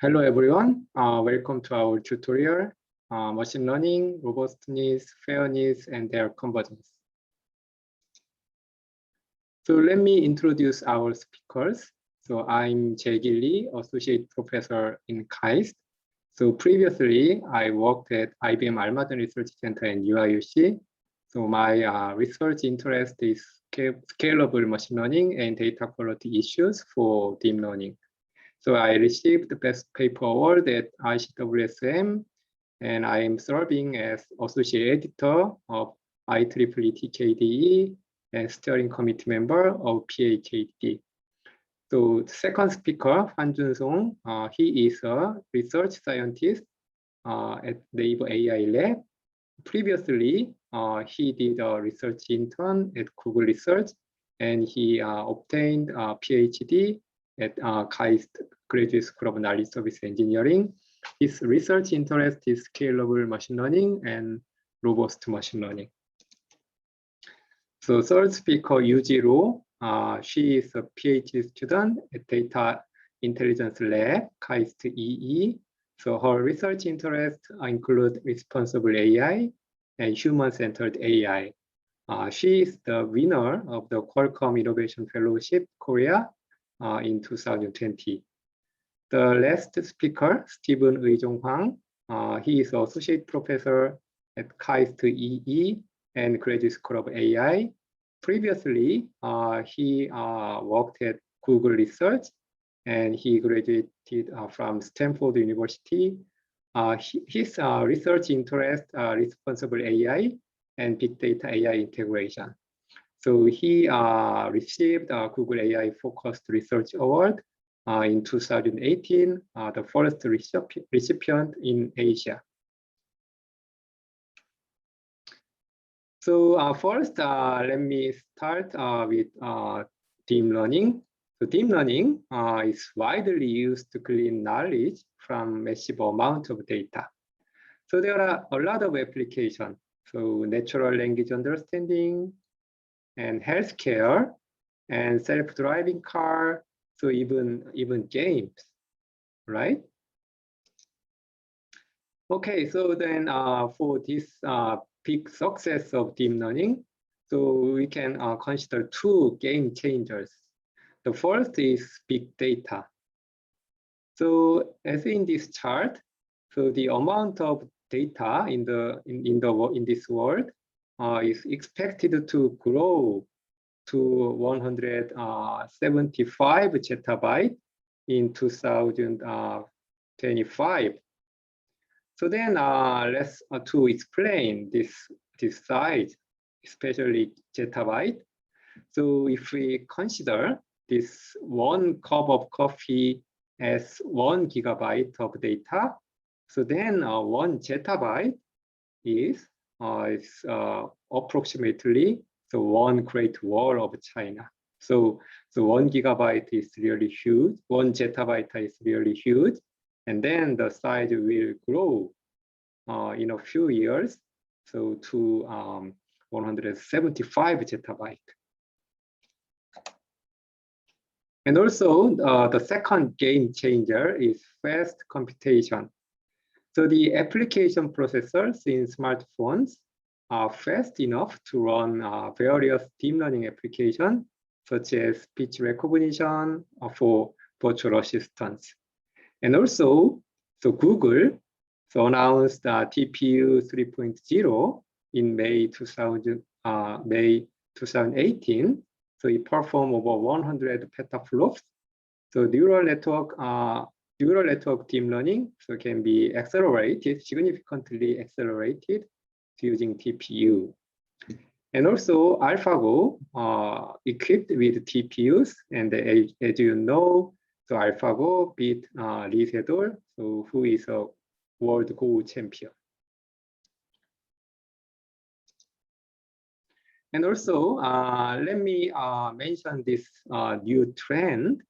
Hello everyone, welcome to our tutorial, Machine Learning, Robustness, Fairness, and their Convergence. So let me introduce our speakers. So I'm Jae-Gil Lee, Associate Professor in KAIST. So previously, I worked at IBM Almaden Research Center in UIUC. So my research interest is scalable machine learning and data quality issues for deep learning. So I received the Best Paper Award at ICWSM, and I am serving as Associate Editor of IEEE TKDE and Steering Committee member of PAKD. So the second speaker, Hwanjun Song, he is a research scientist at Naver AI Lab. Previously, he did a research intern at Google Research, and he obtained a PhD at KAIST Graduate School of Knowledge Service Engineering. His research interest is scalable machine learning and robust machine learning. So third speaker, Yuji Roh, she is a PhD student at Data Intelligence Lab, KAIST EE. So her research interests include responsible AI and human-centered AI. She is the winner of the Qualcomm Innovation Fellowship Korea in 2020. The last speaker, Steven Euijong Whang, he is Associate Professor at KAIST EE and Graduate School of AI. Previously, he worked at Google Research, and he graduated from Stanford University. His research interest responsible AI and big data AI integration. So he received a Google AI Focused Research Award in 2018, the first recipient in Asia. So first, let me start with deep learning. So deep learning is widely used to glean knowledge from massive amount of data. So there are a lot of applications. So natural language understanding, and healthcare, and self-driving car, so even games, right? Okay, so then for this big success of deep learning, so we can consider two game changers. The first is big data. So as in this chart, so the amount of data in this world is expected to grow to 175 zettabyte in 2025. So then let's to explain this size, especially zettabyte. So if we consider this one cup of coffee as 1 gigabyte of data, so then 1 zettabyte is approximately the one Great Wall of China. So 1 gigabyte is really huge, 1 zettabyte is really huge, and then the size will grow in a few years, so to 175 zettabyte. And also the second game changer is fast computation. So the application processors in smartphones are fast enough to run various deep learning applications, such as speech recognition for virtual assistants. And also, so Google announced TPU 3.0 in May 2018. So it performed over 100 petaflops. So neural network deep learning can be accelerated, significantly accelerated using TPU. And also AlphaGo equipped with TPUs, and as you know, so AlphaGo beat Lee Sedol, so who is a world Go champion. And also let me mention this new trend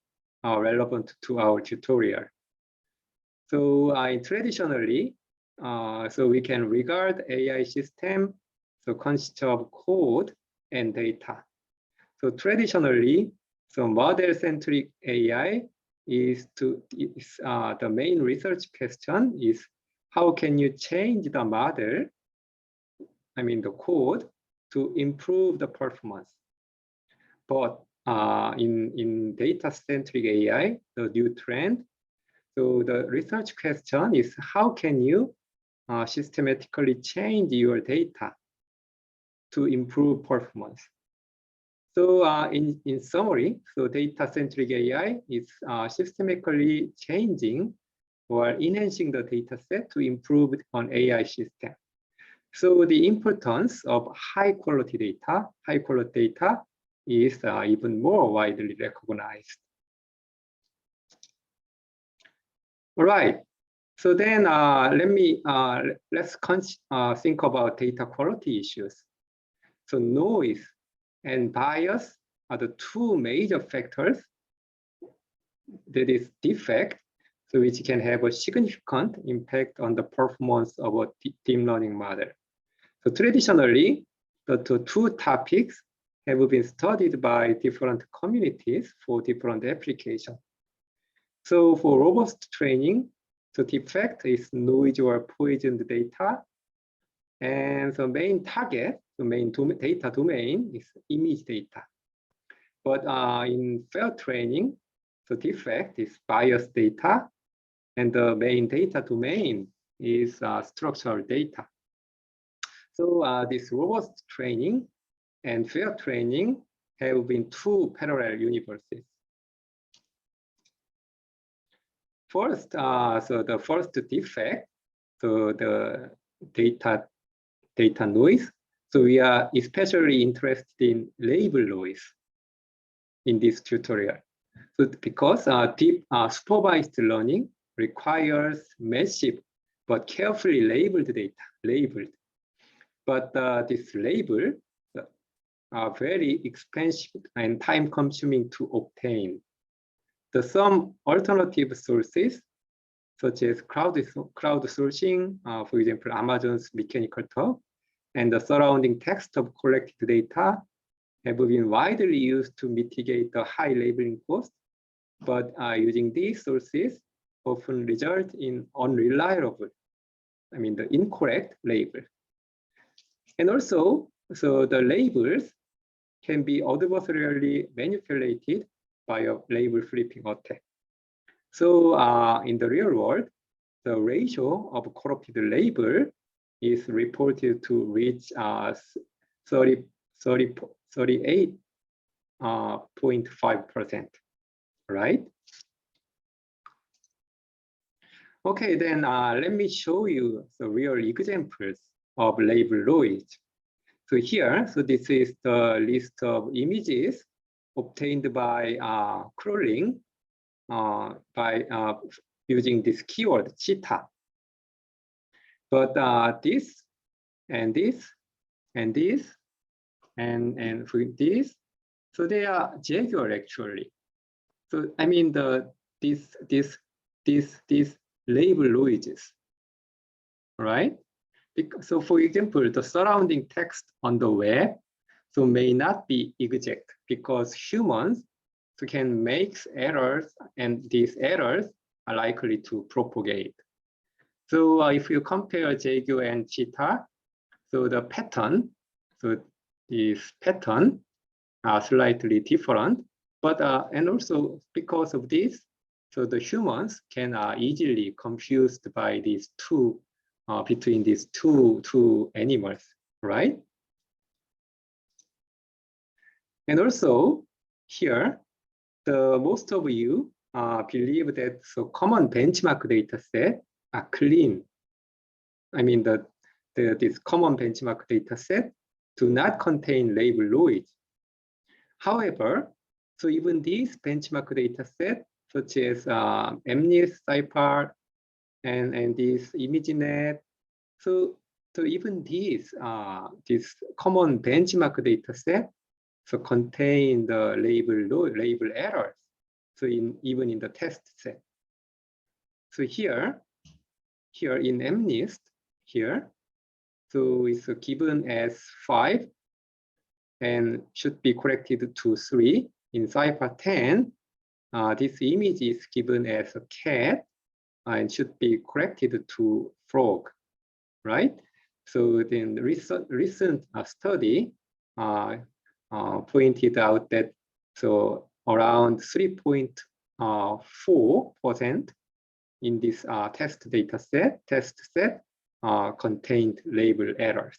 relevant to our tutorial. So traditionally, so we can regard AI system so consists of code and data. So traditionally, so model-centric AI the main research question is how can you change the model, I mean the code, to improve the performance. But in data-centric AI, the new trend, so the research question is how can you systematically change your data to improve performance. So in summary, so data-centric AI is systematically changing or enhancing the data set to improve on AI system. So the importance of high-quality data is even more widely recognized. All right. So then let's think about data quality issues. So noise and bias are the two major factors that is defect, so which can have a significant impact on the performance of a deep learning model. So traditionally, the two topics have been studied by different communities for different applications. So for robust training, the defect is noise or poisoned data. And the main target, the main data domain is image data. But in fair training, the defect is biased data. And the main data domain is structural data. So this robust training and fair training have been two parallel universes. First, so the first defect, so the data noise. So we are especially interested in label noise in this tutorial. So because deep supervised learning requires massive but carefully labeled data, but this label are very expensive and time-consuming to obtain. Some alternative sources, such as crowdsourcing, for example, Amazon's Mechanical Turk, and the surrounding text of collected data have been widely used to mitigate the high labeling cost, but using these sources often result in unreliable, I mean the incorrect label. And also, so the labels can be adversarially manipulated by a label flipping attack. So in the real world, the ratio of corrupted label is reported to reach 38.5%, right? Okay, then let me show you the real examples of label noise. So here, so this is the list of images obtained by crawling by using this keyword cheetah. But this and this and this and for this, so they are Jae-Gil actually. So I mean these label noises, right? So for example, the surrounding text on the web so may not be exact because humans can make errors, and these errors are likely to propagate. So if you compare Jae-Gil and cheetah, so the pattern, so this pattern are slightly different, but and also because of this, so the humans can easily confused by these two between these two animals, right? And also here, most of you believe that so common benchmark data set are clean. I mean this common benchmark data set do not contain label noise. However, so even these benchmark data set such as MNIST, SciPart, and this ImageNet, so even these this common benchmark data set so contain the label errors. So even in the test set. So here in MNIST here, so it's given as 5 and should be corrected to 3. In SciPart 10, this image is given as a cat and should be corrected to frog, right? So then the recent study pointed out that so around 3.4% in this test set contained label errors.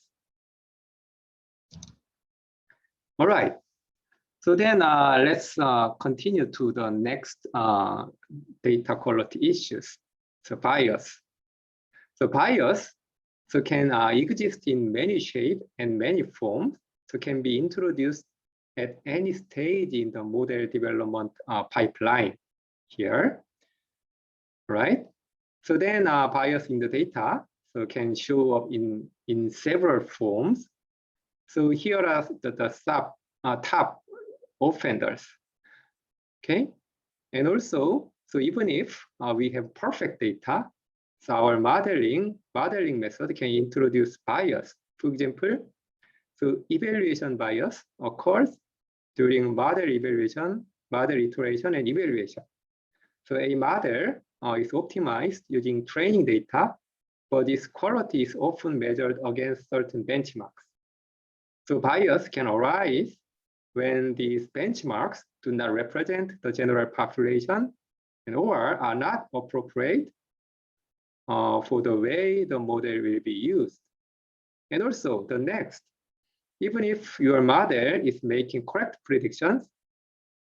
All right. So then let's continue to the next data quality issues. So bias. So bias can exist in many shapes and many forms. So can be introduced at any stage in the model development pipeline here, right? So then bias in the data can show up in several forms. So here are the top offenders, okay? And also, so even if we have perfect data, so our modeling method can introduce bias. For example, so evaluation bias occurs during model evaluation, model iteration, and evaluation. So a model is optimized using training data, but its quality is often measured against certain benchmarks. So bias can arise when these benchmarks do not represent the general population and or are not appropriate for the way the model will be used. And also the next, even if your model is making correct predictions,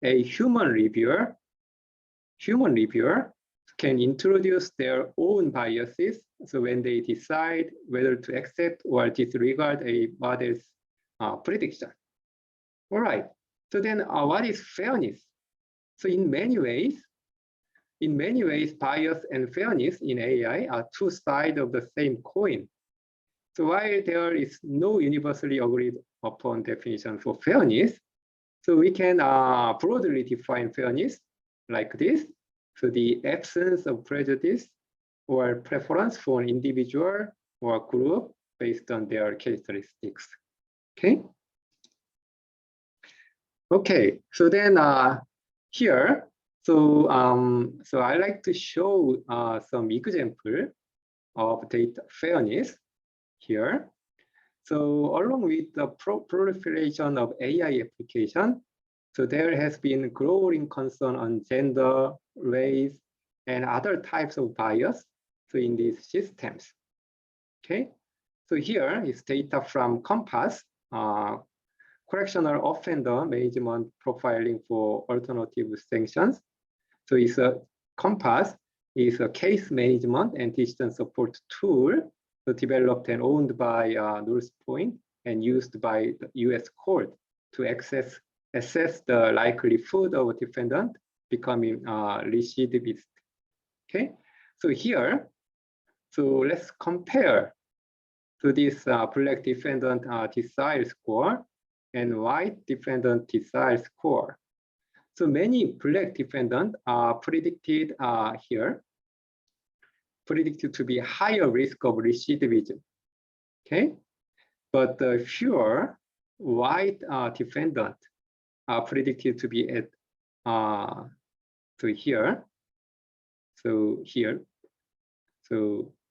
a human reviewer can introduce their own biases. So when they decide whether to accept or disregard a model's prediction. All right. So then what is fairness? So in many ways, bias and fairness in AI are two sides of the same coin. So while there is no universally agreed upon definition for fairness, so we can broadly define fairness like this. So the absence of prejudice or preference for an individual or group based on their characteristics. Okay. Okay. So then here, so I like to show some example of data fairness here. So along with the proliferation of AI application, so there has been growing concern on gender, race, and other types of bias so in these systems. Okay, so here is data from Compass, correctional offender management profiling for alternative sanctions. So it's a Compass is a case management and decision support tool developed and owned by North Point and used by the US court to assess the likelihood of a defendant becoming recidivist. Okay, so here, so let's compare to this black defendant desire score and white defendant desire score. So many black defendants are predicted predicted to be higher risk of recidivism, okay? But the fewer white defendants are predicted to be at, so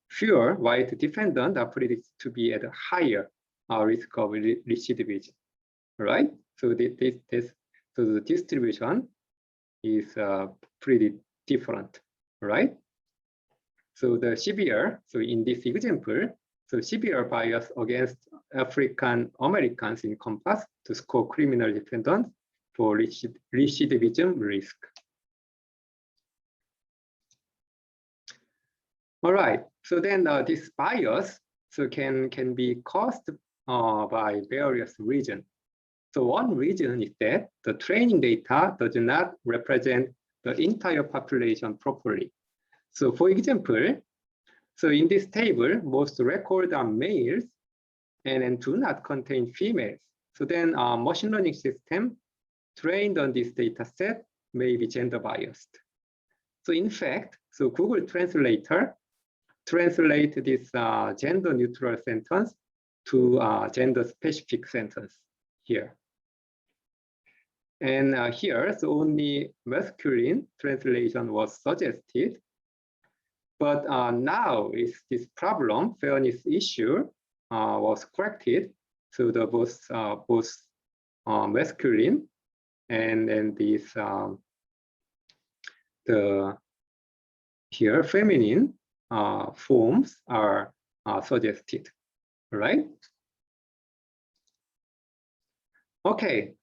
fewer white defendants are predicted to be at a higher risk of recidivism, right? So so the distribution is pretty different, right? So the severe, so in this example, so severe bias against African Americans in Compass to score criminal defendants for recidivism risk. All right, so then this bias can be caused by various reasons. So one reason is that the training data does not represent the entire population properly. So for example, so in this table, most records are males and do not contain females. So then machine learning system trained on this data set may be gender biased. So in fact, so Google Translator translate this gender neutral sentence to gender specific sentence here. And here, so only masculine translation was suggested. But now is this problem, fairness issue, was corrected. So the both masculine and then this the here feminine forms are suggested, right? Okay,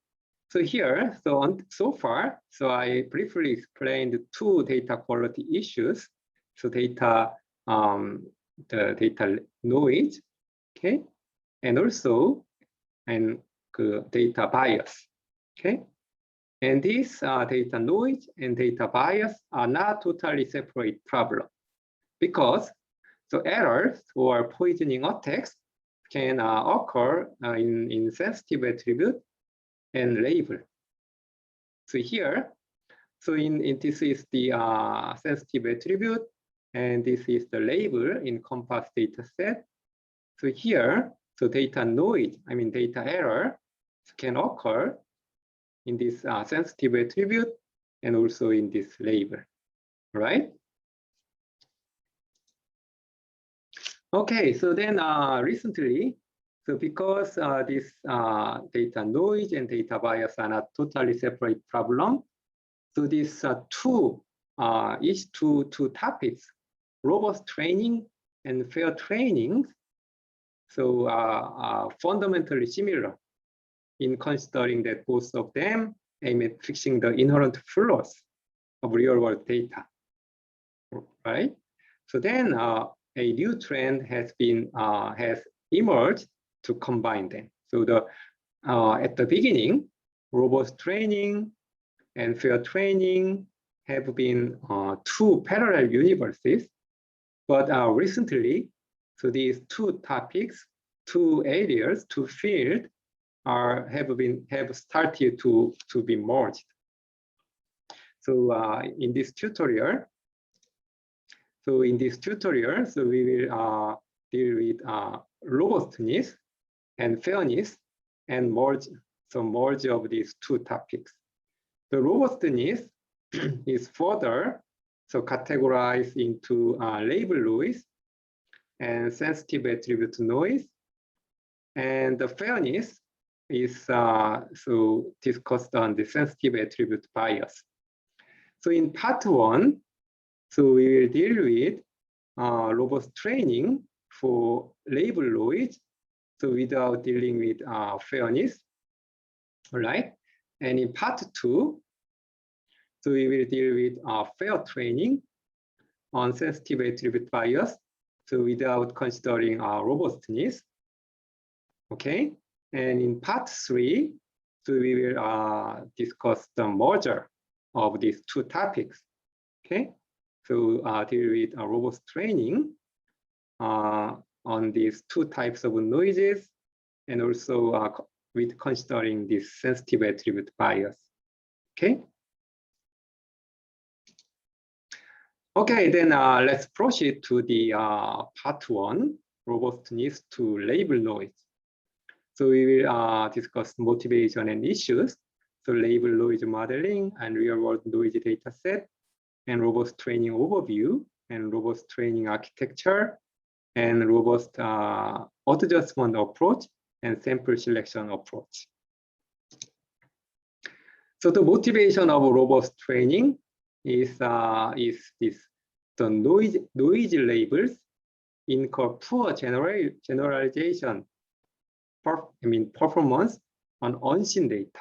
so here, so far, so I briefly explained two data quality issues. So data, the data noise, okay, and also data bias, okay. And this data noise and data bias are not totally separate problem, because so errors or poisoning attacks can occur in sensitive attribute and label. So here, so in this is the sensitive attribute, and this is the label in COMPASS dataset. So here, so data noise, I mean data error, can occur in this sensitive attribute and also in this label, right? Okay, so then recently, so because this data noise and data bias are not totally separate problem, so these two topics, robust training and fair training, so are fundamentally similar in considering that both of them aim at fixing the inherent flaws of real-world data, right? So then a new trend has emerged to combine them. So at the beginning, robust training and fair training have been two parallel universes, but recently, so these two topics, two areas, two fields have started to be merged. So in this tutorial, so we will deal with robustness and fairness and merge of these two topics. The robustness is further categorized into label noise and sensitive attribute noise, and the fairness is discussed on the sensitive attribute bias. So in part 1, so we will deal with robust training for label noise, so without dealing with fairness, all right? And in part 2, so we will deal with fair training on sensitive attribute bias, so without considering robustness, okay? And in part 3, so we will discuss the merger of these two topics, okay? So deal with robust training on these two types of noises, and also with considering this sensitive attribute bias, okay? Okay, then let's proceed to the part 1, robustness to label noise. So we will discuss motivation and issues, so label noise modeling and real-world noise data set, and robust training overview, and robust training architecture, and robust adjustment approach, and sample selection approach. So the motivation of robust training is the noise labels incur poor generalization performance on unseen data.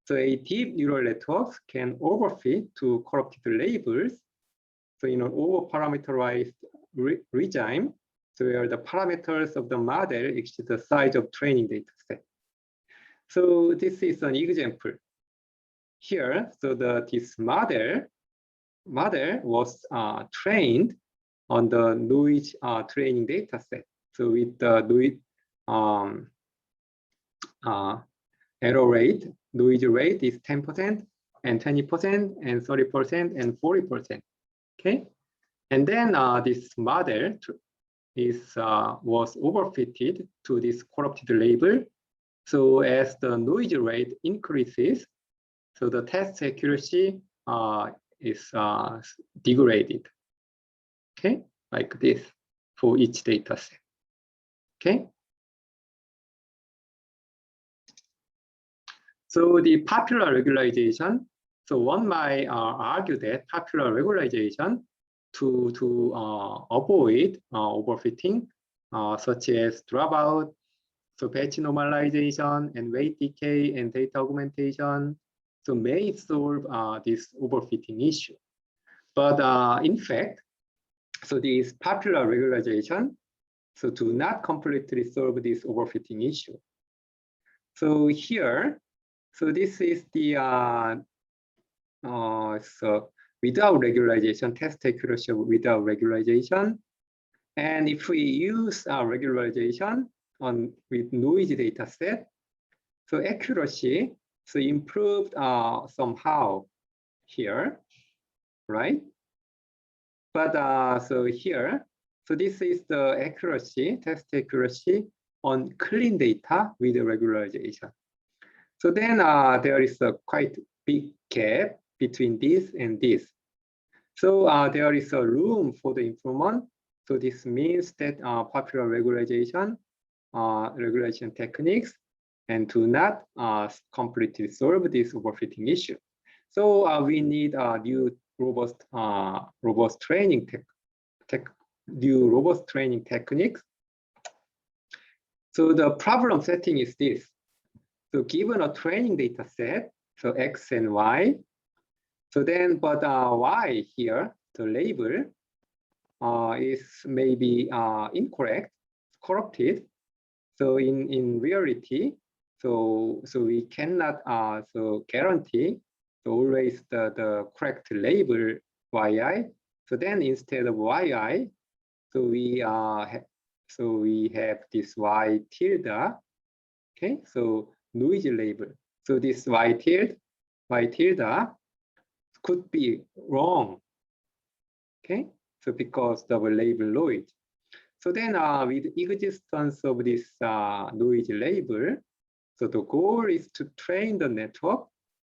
So a deep neural networks can overfit to corrupted labels, so in an over-parameterized regime, so where the parameters of the model exceed the size of training data set. So this is an example. Here, so this model was trained on the noise training data set. So with the noise error rate, noise rate is 10% and 20% and 30% and 40%. Okay, and then this model was overfitted to this corrupted label. So as the noise rate increases, so the test accuracy is degraded. Okay, like this for each data set. Okay. So the popular regularization. So one might argue that popular regularization to avoid overfitting, such as dropout, so batch normalization and weight decay and data augmentation, so may solve this overfitting issue. But in fact, so this popular regularization so do not completely solve this overfitting issue. So here, so this is the so without regularization, test accuracy without regularization. And if we use regularization with noisy data set, so accuracy so improved somehow here, right? But so here, so this is the accuracy, test accuracy on clean data with regularization. So then there is a quite big gap between this and this. So there is a room for the improvement. So this means that popular regularization techniques and do not completely solve this overfitting issue. So we need new robust training techniques. So the problem setting is this. So given a training data set, so X and Y, so then, but Y here, the label is maybe incorrect, corrupted. So in reality, so we cannot so guarantee so always the correct label YI. So then instead of YI, so we have this Y tilde. Okay, so noisy label. So this Y tilde could be wrong. Okay, so because of label noise. So then with existence of this noisy label, so the goal is to train the network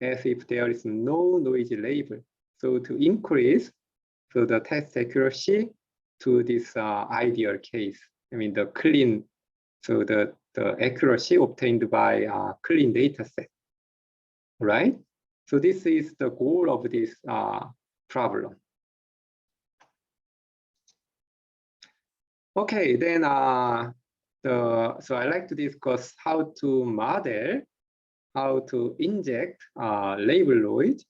as if there is no noisy label. So to increase so the test accuracy to this ideal case. I mean the clean, so the accuracy obtained by clean data set, right? So this is the goal of this problem. Okay, then so I like to discuss how to model, how to inject label noise.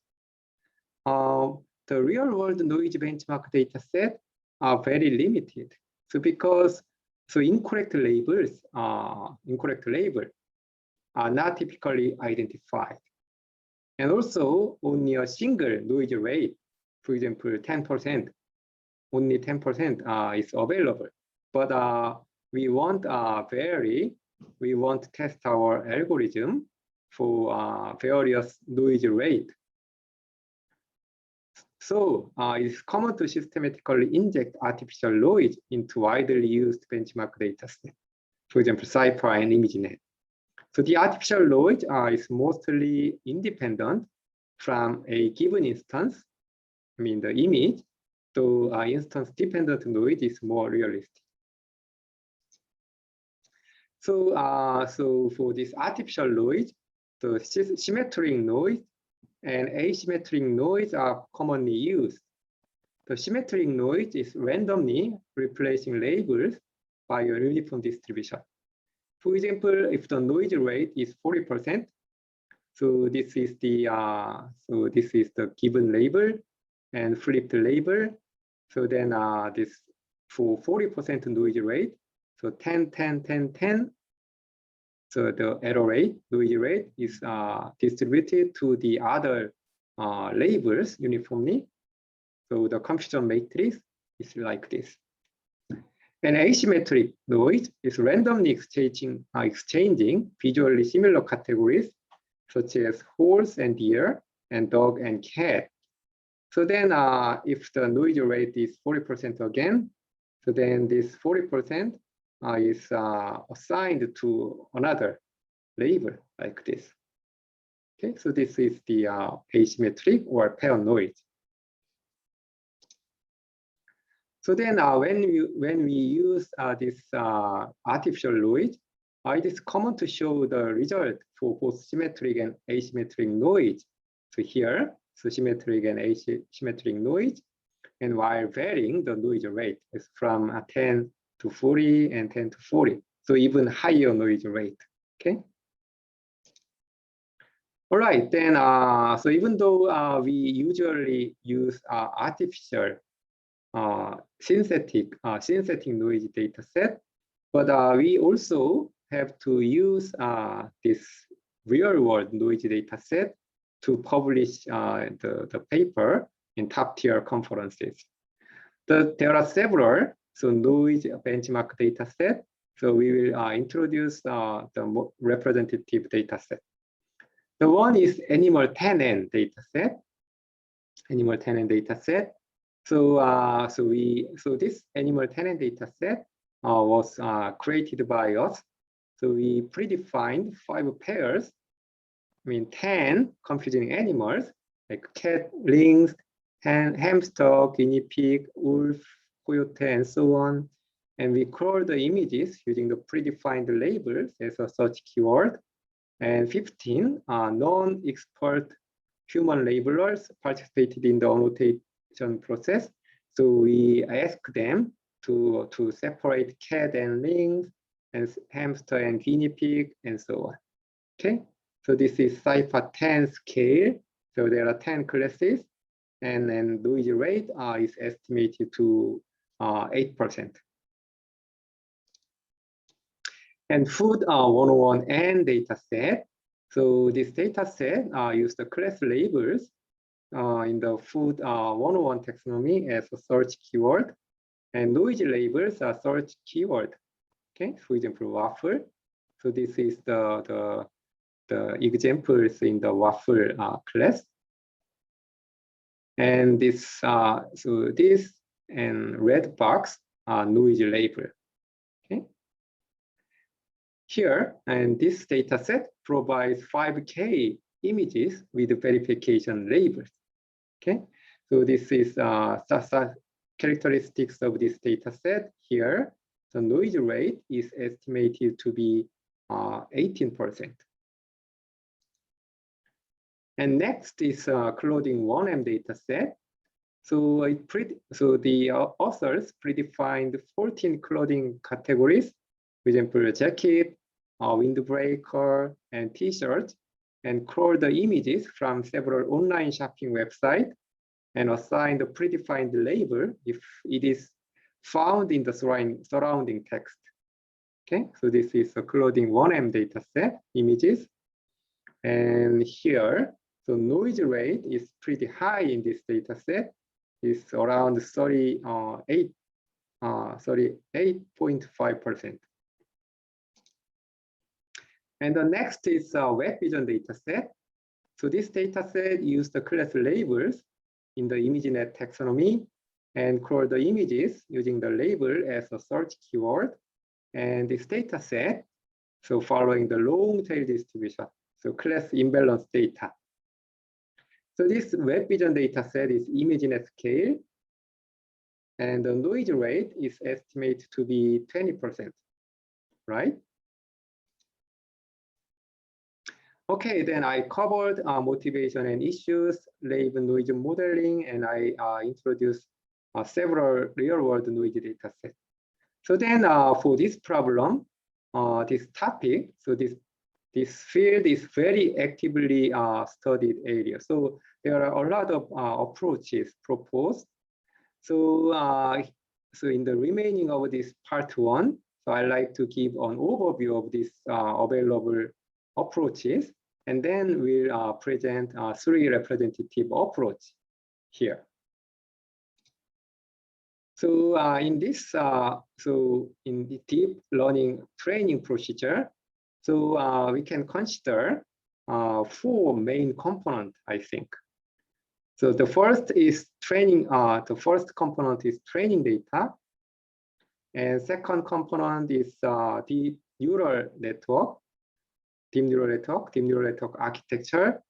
The real world noise benchmark data set are very limited. So because so incorrect labels are not typically identified. And also only a single noise rate, for example, 10%, only 10% is available. But we want to test our algorithm for various noise rate. So it's common to systematically inject artificial noise into widely used benchmark data set, for example, CyPy and ImageNet. So the artificial noise is mostly independent from a given instance, I mean the image, so instance dependent noise is more realistic. So, so for this artificial noise, the symmetric noise and asymmetric noise are commonly used. The symmetric noise is randomly replacing labels by a uniform distribution. For example, if the noise rate is 40%, so this is the given label and flipped label. So then this for 40% noise rate, so 10, 10, 10, 10. So the error rate, noise rate is distributed to the other labels uniformly. So the confusion matrix is like this. And asymmetric noise is randomly exchanging visually similar categories, such as horse and deer, and dog and cat. So then if the noise rate is 40% again, so then this 40% is assigned to another label like this. Okay, so this is the asymmetric or pair noise. So then when we use this artificial noise, it is common to show the result for both symmetric and asymmetric noise. So here, so symmetric and asymmetric noise, and while varying the noise rate is from 10 to 40 and 10 to 40. So even higher noise rate, okay? All right, then, so even though we usually use artificial synthetic noise data set, but we also have to use this real-world noise data set to publish the paper in top-tier conferences. There are several noise benchmark data set. So we will introduce the representative data set. The one is ANIMAL-10N Dataset. ANIMAL-10N Dataset. So this ANIMAL-10N Dataset was created by us. So we predefined 5 pairs. 10 confusing animals like cat, lynx, hamster, guinea pig, wolf, coyote, and so on. And we crawl the images using the predefined labels as a search keyword. And 15 non-expert human labelers participated in the annotation process. So we asked them to separate cat and lynx, and hamster and guinea pig, and so on. Okay, so this is CIFAR 10 scale. So there are 10 classes, and then noise rate is estimated to 8%. And FOOD-101N Dataset. So this dataset used the class labels in the FOOD-101 taxonomy as a search keyword, and noise labels are search keyword. Okay, for example, waffle. So this is the examples in the waffle class. And this so this and red box are noise label. Okay. Here, and this data set provides 5K images with verification labels. Okay, so this is characteristics of this data set here. The noise rate is estimated to be 18%. And next is clothing 1M data set. So the authors predefined 14 clothing categories, for example, jacket, windbreaker, and t-shirt, and crawled the images from several online shopping websites and assigned a predefined label if it is found in the surrounding text. Okay, so this is a clothing 1M data set images. And here, the noise rate is pretty high in this data set. It's around 38.5%. And the next is WebVision Dataset. So this dataset used the class labels in the ImageNet taxonomy and crawled the images using the label as a search keyword. And this dataset, so following the long tail distribution, so class imbalance data. So this WebVision dataset is ImageNet scale, and the noise rate is estimated to be 20%, right? Okay, then I covered motivation and issues, label noise modeling, and I introduced several real-world noise data sets. So then for this problem, this topic, so this field is very actively studied area. So there are a lot of approaches proposed. So, so in the remaining of this part 1, so I like to give an overview of these available approaches, and then we'll present 3 representative approach here. So in this, so in the deep learning training procedure, so we can consider 4 main components, I think. So the first is training. The first component is training data, and second component is deep neural network. deep neural network architecture.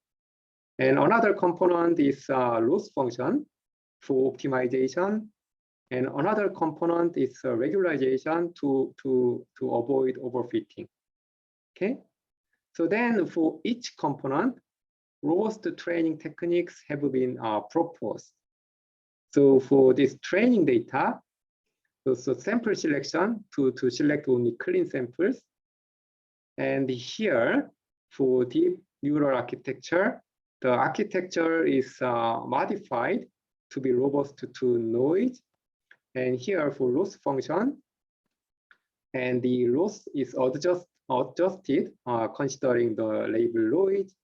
And another component is loss function for optimization. And another component is regularization to avoid overfitting. Okay. So then for each component, robust training techniques have been proposed. So for this training data, so sample selection to select only clean samples. And here for deep neural architecture, the architecture is modified to be robust to noise. And here for loss function, and the loss is adjusted considering the label noise,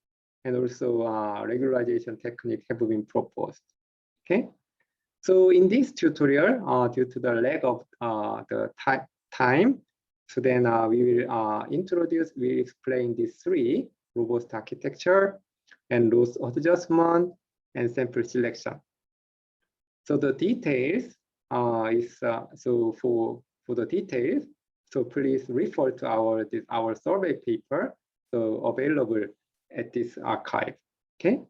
and also regularization technique have been proposed. Okay, so in this tutorial, due to the lack of the time, so then we will explain these three: robust architecture, and loss adjustment, and sample selection. So the details so for the details, so please refer to our survey paper, so available at this archive. Okay.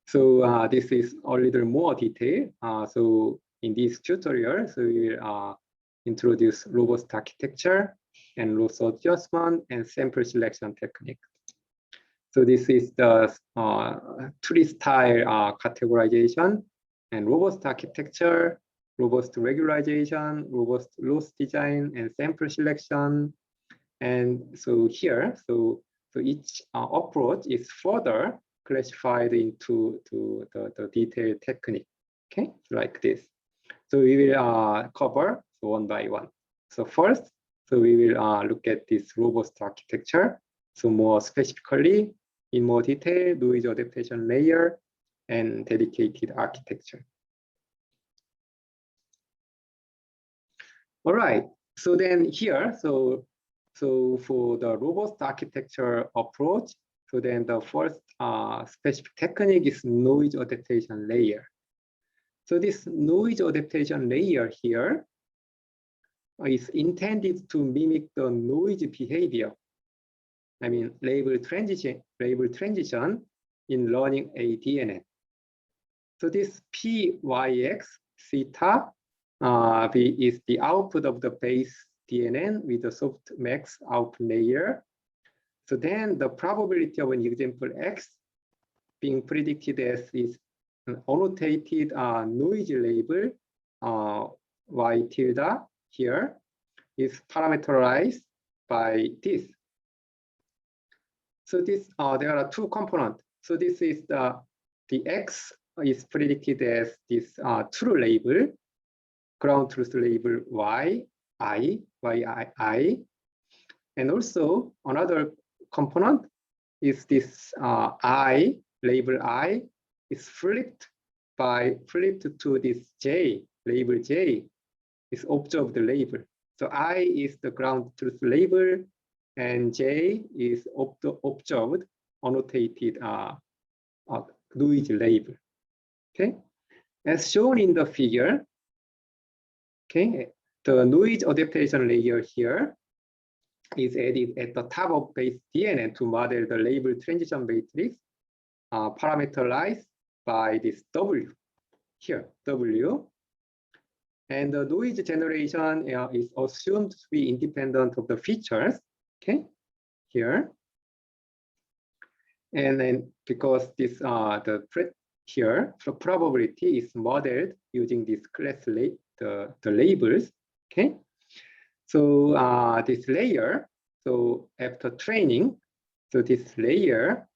So this is a little more detail. So in this tutorial, so we will introduce robust architecture and loss adjustment and sample selection technique. So this is the tree-style categorization and robust architecture, robust regularization, robust loss design, and sample selection. And so here, so each approach is further classified into the detailed technique. Okay, like this. So we will cover one by one. So first, so we will look at this robust architecture. So more specifically, in more detail, noise adaptation layer and dedicated architecture. All right. So then here, so for the robust architecture approach, so then the first specific technique is noise adaptation layer. So this noise adaptation layer here is intended to mimic the noise behavior. I mean, label transition in learning a DNN. So this PYX theta is the output of the base DNN with the softmax output layer. So then the probability of an example X being predicted as is an annotated noise label Y tilde here is parameterized by this. So this there are two components. So this is the X is predicted as this true label, ground truth label YI, and also another component is this I, label I, is flipped to this J, label J, is observed label. So I is the ground truth label, and J is observed annotated noise label. Okay, as shown in the figure. Okay, the noise adaptation layer here is added at the top of base DNN to model the label transition matrix parameterized by this W here, W. And the noise generation is assumed to be independent of the features, okay, here. And then because this here, the probability is modeled using this class the labels, okay. So this layer, so after training, so this layer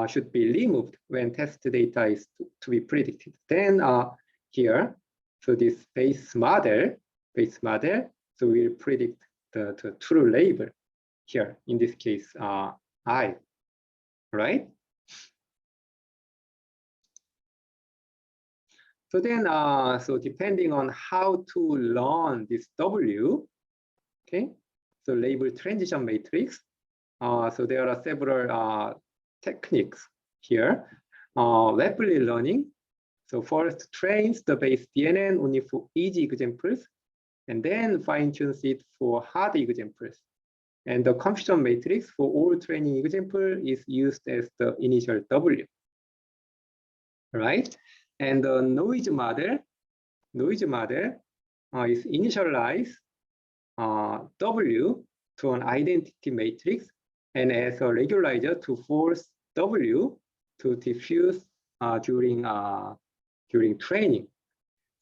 should be removed when test data is to be predicted. Then here, so this base model, so we'll predict the true label here, in this case, I, right? So then, so depending on how to learn this W, okay, so label transition matrix, so there are several techniques here. Rapidly learning, so first trains the base DNN only for easy examples, and then fine-tunes it for hard examples. And the confusion matrix for all training example is used as the initial W, right? And the noise model is initialized W to an identity matrix and as a regularizer to force W to diffuse during training.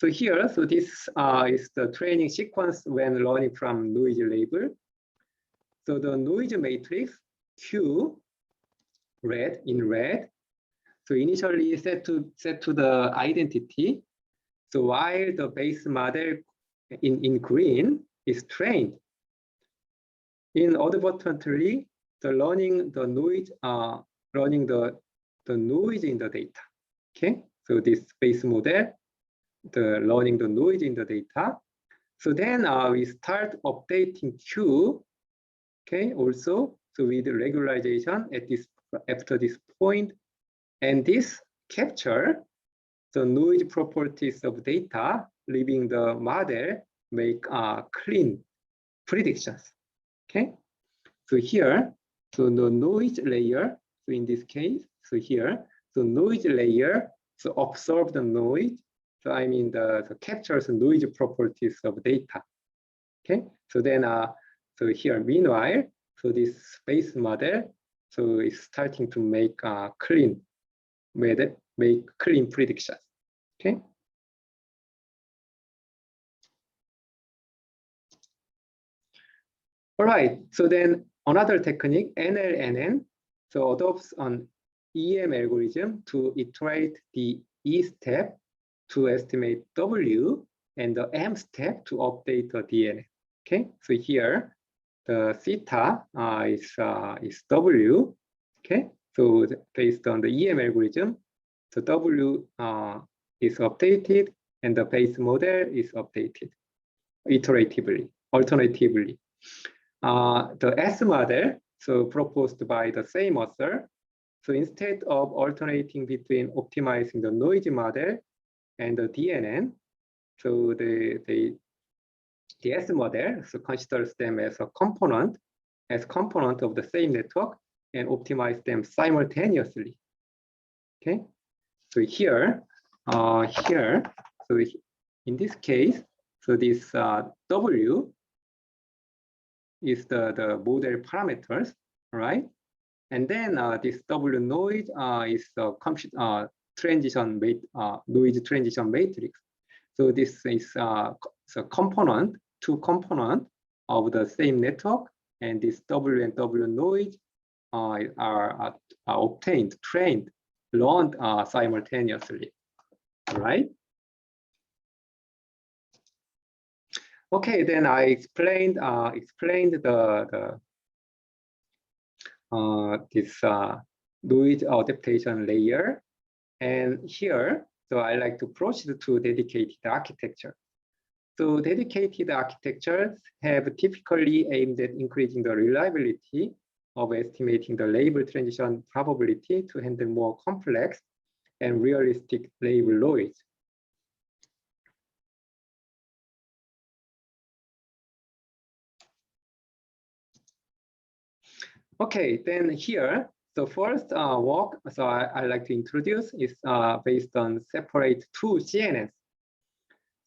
So here, so this is the training sequence when learning from noise label. So the noise matrix Q, in red, so initially set to the identity. So while the base model in green is trained, inadvertently running the noise in the data. Okay, so this base model, learning the noise in the data. So then we start updating Q. Okay, also so with regularization after this point, and this capture the noise properties of data, leaving the model make clean predictions. Okay, so here, so the noise layer, so in this case, so here, so noise layer, so absorb the noise, so I mean the captures noise properties of data. Okay, so then so here, meanwhile, so this base model, so is starting to make clean predictions. Okay. All right. So then another technique, NL-NN, so adopts an EM algorithm to iterate the E step to estimate W and the M step to update the DNA. Okay. So here, the theta is W. Okay. So based on the EM algorithm, the W is updated and the base model is updated alternatively. The S model, so proposed by the same author, so instead of alternating between optimizing the noisy model and the DNN, so the S model so considers them as a component of the same network and optimize them simultaneously. Okay. So here, so in this case, so this W is the model parameters, right? And then this W noise is the noise transition matrix. So this is two component of the same network, and this W and W noise are obtained, trained, learned simultaneously, right? Okay, then I explained this noise adaptation layer, and here, so I like to proceed to dedicated architecture. So dedicated architectures have typically aimed at increasing the reliability of estimating the label transition probability to handle more complex and realistic label noise. Okay, then here, the first work, so I like to introduce is based on separate two CNNs.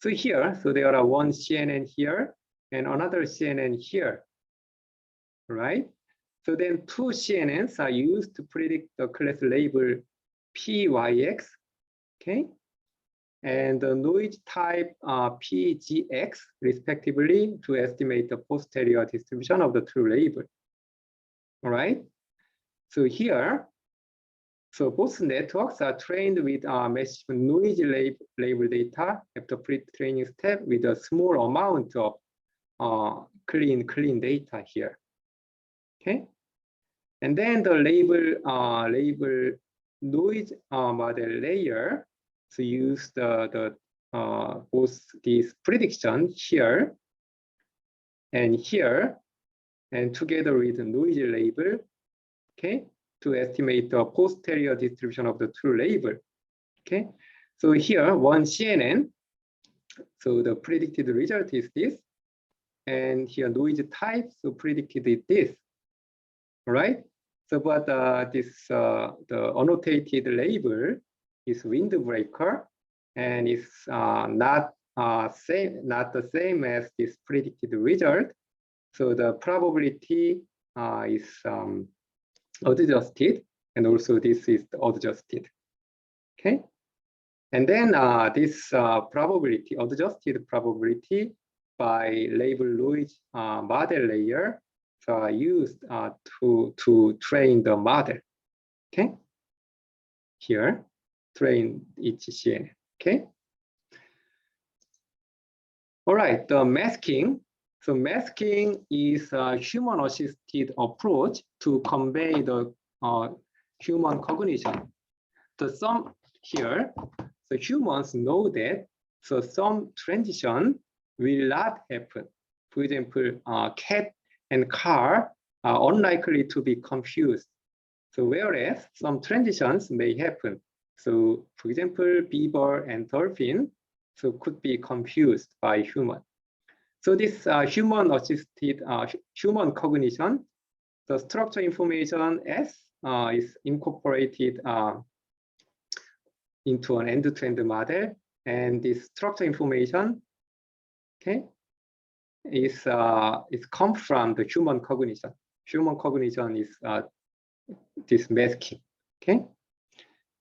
So here, so there are one CNN here and another CNN here, right? So then two CNNs are used to predict the class label PYX, okay? And the noise type PGX, respectively, to estimate the posterior distribution of the two label. All right. So here, so both networks are trained with massive noise label data after pre-training step with a small amount of clean data here. Okay. And then the label noise model layer to use both these predictions here and here, and together with the noise label, okay, to estimate the posterior distribution of the two label. Okay, so here one CNN. So the predicted result is this. and here noise type, so predicted this, right? So, but the annotated label is windbreaker, and it's not the same as this predicted result. So the probability is adjusted, and also this is adjusted. Okay, and then this probability, adjusted probability by label noise model layer are used to train the model. Okay, here train each CNN. Okay. All right, the masking. So masking is a human-assisted approach to convey the human cognition. So some here, so humans know that so some transition will not happen. For example, cat and car are unlikely to be confused. So whereas some transitions may happen. So for example, beaver and dolphin so could be confused by human. So this human-assisted human cognition, the structure information S is incorporated into an end-to-end model, and this structure information, okay, is come from the human cognition. Human cognition is this masking. Okay,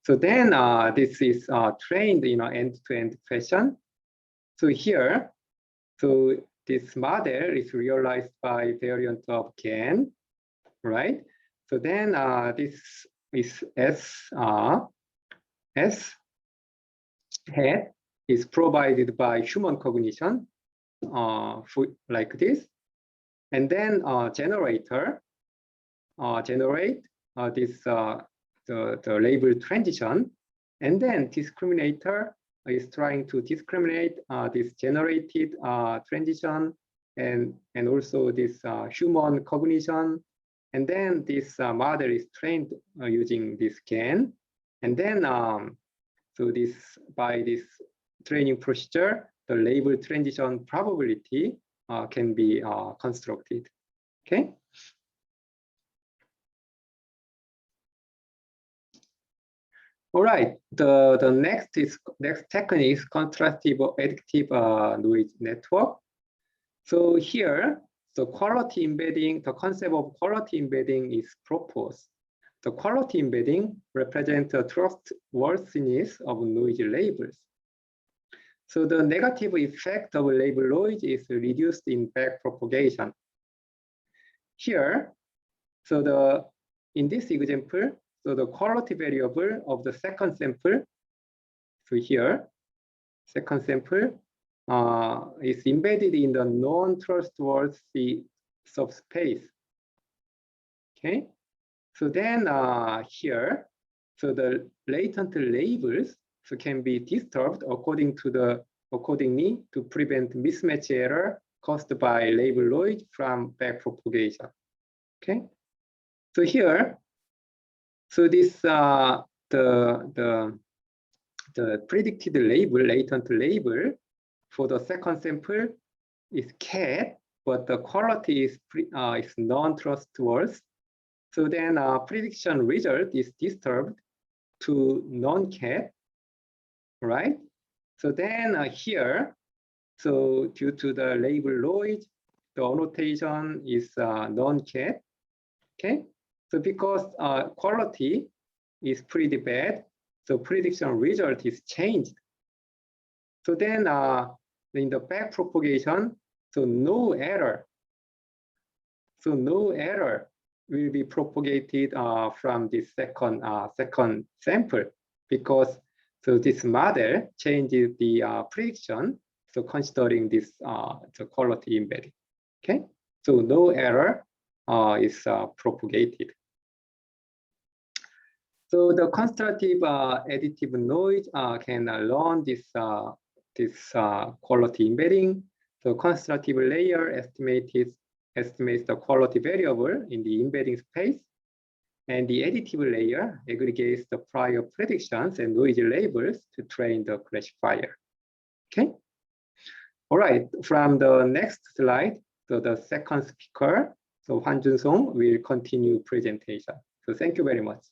so then this is trained in an end-to-end fashion. So here, so this model is realized by variant of GAN, right? So then this is S hat is provided by human cognition, like this, and then generator generate this the label transition, and then discriminator is trying to discriminate this generated transition and also this human cognition, and then this model is trained using this GAN, and then so this by this training procedure, the label transition probability can be constructed. Okay. All right. The next technique is contrastive-additive noise network. So here, the quality embedding, the concept of quality embedding is proposed. The quality embedding represents the trustworthiness of noise labels. So the negative effect of label noise is reduced in backpropagation. Here, so in this example, so the quality variable of the second sample, so here, second sample is embedded in the non-trustworthy subspace. Okay, so then here, so the latent labels so can be disturbed accordingly to prevent mismatch error caused by label noise from backpropagation. Okay, so here, so this the predicted label, latent label for the second sample is cat, but the quality is non-trustworthy. So then prediction result is disturbed to non-cat, right? So then here, so due to the label noise, the annotation is non-cat. Okay, so because quality is pretty bad, so prediction result is changed. So then in the backpropagation, so no error. So no error will be propagated from the second sample, because so this model changes the prediction. So considering this the quality embedding. Okay, so no error is propagated. So the constructive additive noise can learn this quality embedding. So constructive layer estimates the quality variable in the embedding space, and the additive layer aggregates the prior predictions and noise labels to train the classifier. Okay. All right. From the next slide, So the second speaker, so Hwanjun Song, will continue presentation. So thank you very much.